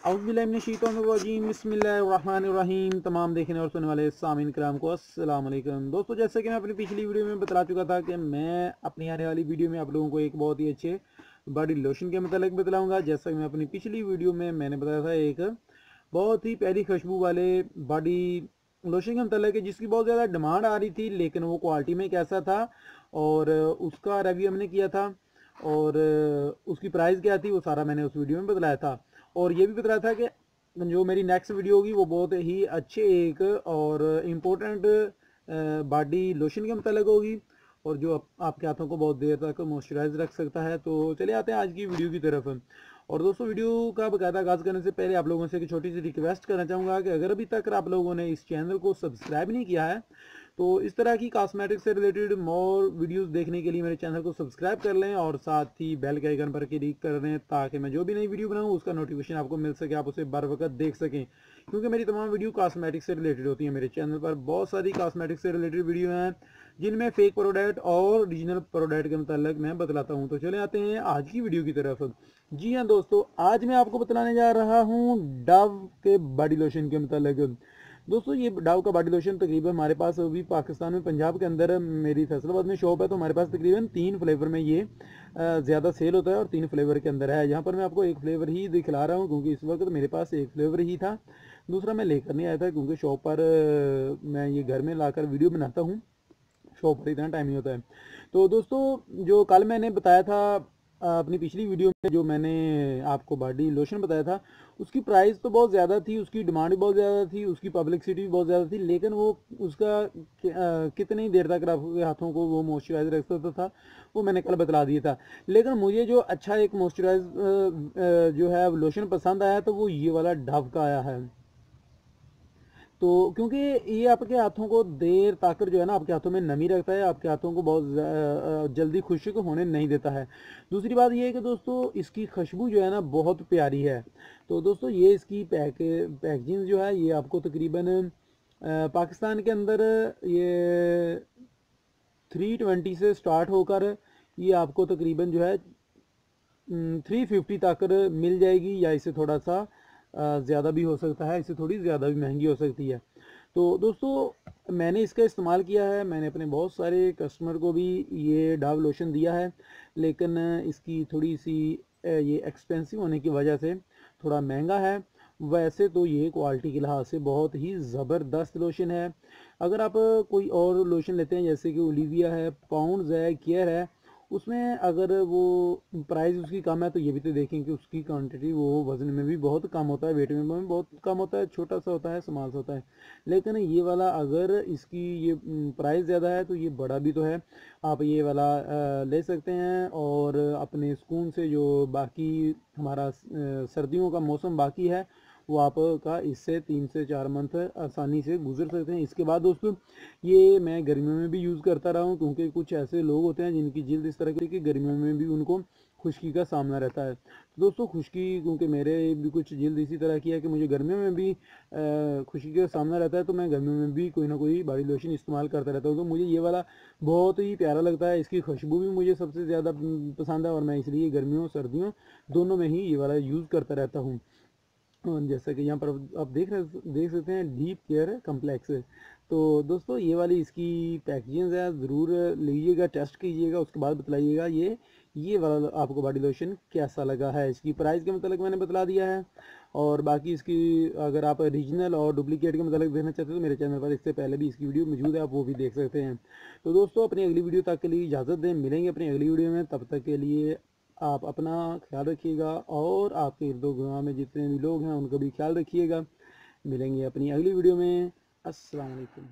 औज़ुबिल्लाहिमिनश्शैतानिर्रजीम बिस्मिल्लाहिर्रहमानिर्रहीम। तमाम देखने और सुनने वाले सामीन कराम को अस्सलाम वालेकुम। दोस्तों, जैसे कि मैं अपनी पिछली वीडियो में बता चुका था कि मैं अपनी आने वाली वीडियो में आप लोगों को एक बहुत ही अच्छे बॉडी लोशन के मतलब बताऊँगा। जैसा कि मैं अपनी पिछली वीडियो में मैंने बताया था एक बहुत ही प्यारी खुशबू वाले बॉडी लोशन के मतलब है जिसकी बहुत ज़्यादा डिमांड आ रही थी, लेकिन वो क्वालिटी में कैसा था और उसका रिव्यू हमने किया था और उसकी प्राइस क्या थी वो सारा मैंने उस वीडियो में बतलाया था। और ये भी बताया था कि जो मेरी नेक्स्ट वीडियो होगी वो बहुत ही अच्छे एक और इम्पोर्टेंट बॉडी लोशन के मतलब होगी और जो आपके हाथों को बहुत देर तक मॉइस्चराइज रख सकता है। तो चलिए आते हैं आज की वीडियो की तरफ। और दोस्तों, वीडियो का बाकायदा आगाज़ करने से पहले आप लोगों से एक छोटी सी रिक्वेस्ट करना चाहूँगा कि अगर अभी तक आप लोगों ने इस चैनल को सब्सक्राइब नहीं किया है तो इस तरह की कॉस्मेटिक से रिलेटेड मोर वीडियोस देखने के लिए मेरे चैनल को सब्सक्राइब कर लें और साथ ही बेल के आइकन पर क्लिक कर दें ताकि मैं जो भी नई वीडियो बनाऊं उसका नोटिफिकेशन आपको मिल सके, आप उसे बर वक्त देख सकें। क्योंकि मेरी तमाम वीडियो कॉस्मेटिक से रिलेटेड होती है। मेरे चैनल पर बहुत सारी कॉस्मेटिक से रिलेटेड वीडियो हैं जिनमें फेक प्रोडक्ट और ओरिजिनल प्रोडक्ट के मतलब मैं बतलाता हूँ। तो चले आते हैं आज की वीडियो की तरफ। जी हाँ दोस्तों, आज मैं आपको बतलाने जा रहा हूँ डव के बॉडी लोशन के मतलब। दोस्तों, ये डव का बॉडी लोशन तकरीबन हमारे पास अभी पाकिस्तान में पंजाब के अंदर मेरी फैसलाबाद में शॉप है, तो हमारे पास तकरीबन 3 फ्लेवर में ये ज़्यादा सेल होता है और 3 फ्लेवर के अंदर है। यहाँ पर मैं आपको एक फ्लेवर ही दिखला रहा हूँ क्योंकि इस वक्त मेरे पास एक फ्लेवर ही था, दूसरा मैं लेकर नहीं आया था क्योंकि शॉप पर मैं ये घर में लाकर वीडियो बनाता हूँ, शॉप पर इतना टाइम नहीं होता है। तो दोस्तों, जो कल मैंने बताया था अपनी पिछली वीडियो में जो मैंने आपको बॉडी लोशन बताया था उसकी प्राइस तो बहुत ज़्यादा थी, उसकी डिमांड भी बहुत ज़्यादा थी, उसकी पब्लिसिटी भी बहुत ज़्यादा थी, लेकिन वो उसका कितनी देर तक आपके हाथों को वो मॉइस्चराइज रख सकता था वो मैंने कल बतला दिया था। लेकिन मुझे जो अच्छा एक मॉइस्चराइज जो है लोशन पसंद आया तो वो ये वाला डव का आया है। तो क्योंकि ये आपके हाथों को देर तक जो है ना आपके हाथों में नमी रखता है, आपके हाथों को बहुत जल्दी खुश्क होने नहीं देता है। दूसरी बात ये है कि दोस्तों इसकी खुशबू जो है ना बहुत प्यारी है। तो दोस्तों, ये इसकी पैकेजिंग जो है ये आपको तकरीबन पाकिस्तान के अंदर ये 320 से स्टार्ट होकर ये आपको तकरीबन जो है 350 तक मिल जाएगी, या इससे थोड़ा सा ज़्यादा भी हो सकता है, इससे थोड़ी ज़्यादा भी महंगी हो सकती है। तो दोस्तों, मैंने इसका इस्तेमाल किया है, मैंने अपने बहुत सारे कस्टमर को भी ये डव लोशन दिया है, लेकिन इसकी थोड़ी सी ये एक्सपेंसिव होने की वजह से थोड़ा महंगा है। वैसे तो ये क्वालिटी के लिहाज से बहुत ही ज़बरदस्त लोशन है। अगर आप कोई और लोशन लेते हैं जैसे कि ओलिविया है, पाउंड्स है, केयर है, उसमें अगर वो प्राइस उसकी कम है तो ये भी तो देखें कि उसकी क्वांटिटी वो वज़न में भी बहुत कम होता है, वेट में भी बहुत कम होता है, छोटा सा होता है, स्मॉल सा होता है। लेकिन ये वाला अगर इसकी ये प्राइस ज़्यादा है तो ये बड़ा भी तो है। आप ये वाला ले सकते हैं और अपने सुकून से जो बाकी हमारा सर्दियों का मौसम बाकी है वो आपका इससे 3 से 4 मंथ आसानी से गुजर सकते हैं। इसके बाद दोस्तों, ये मैं गर्मियों में भी यूज़ करता रहा हूँ क्योंकि कुछ ऐसे लोग होते हैं जिनकी जिल्द इस तरह की गर्मियों में भी उनको खुश्की का सामना रहता है। तो दोस्तों, खुश्की क्योंकि मेरे भी कुछ जिल्द इसी तरह की है कि मुझे गर्मियों में भी खुश्की का सामना रहता है, तो मैं गर्मियों में भी कोई ना कोई बॉडी लोशन इस्तेमाल करता रहता हूँ। तो मुझे ये वाला बहुत ही प्यारा लगता है, इसकी खुशबू भी मुझे सबसे ज़्यादा पसंद है और मैं इसलिए गर्मियों सर्दियों दोनों में ही ये वाला यूज़ करता रहता हूँ। जैसा कि यहाँ पर आप देख सकते हैं डीप केयर कम्प्लेक्स। तो दोस्तों, ये वाली इसकी पैकेजिंग है, ज़रूर लीजिएगा, टेस्ट कीजिएगा, उसके बाद बतलाइएगा ये वाला आपको बॉडी लोशन कैसा लगा है। इसकी प्राइस के मतलब मैंने बतला दिया है और बाकी इसकी अगर आप ओरिजिनल और डुप्लीकेट के मतलब देखना चाहते हो तो मेरे चैनल पर इससे पहले भी इसकी वीडियो मौजूद है, आप वो भी देख सकते हैं। तो दोस्तों, अपनी अगली वीडियो तक के लिए इजाज़त दें, मिलेंगे अपनी अगली वीडियो में, तब तक के लिए आप अपना ख्याल रखिएगा और आपके इर्द गिर्द में जितने भी लोग हैं उनका भी ख्याल रखिएगा। मिलेंगे अपनी अगली वीडियो में। अस्सलाम वालेकुम।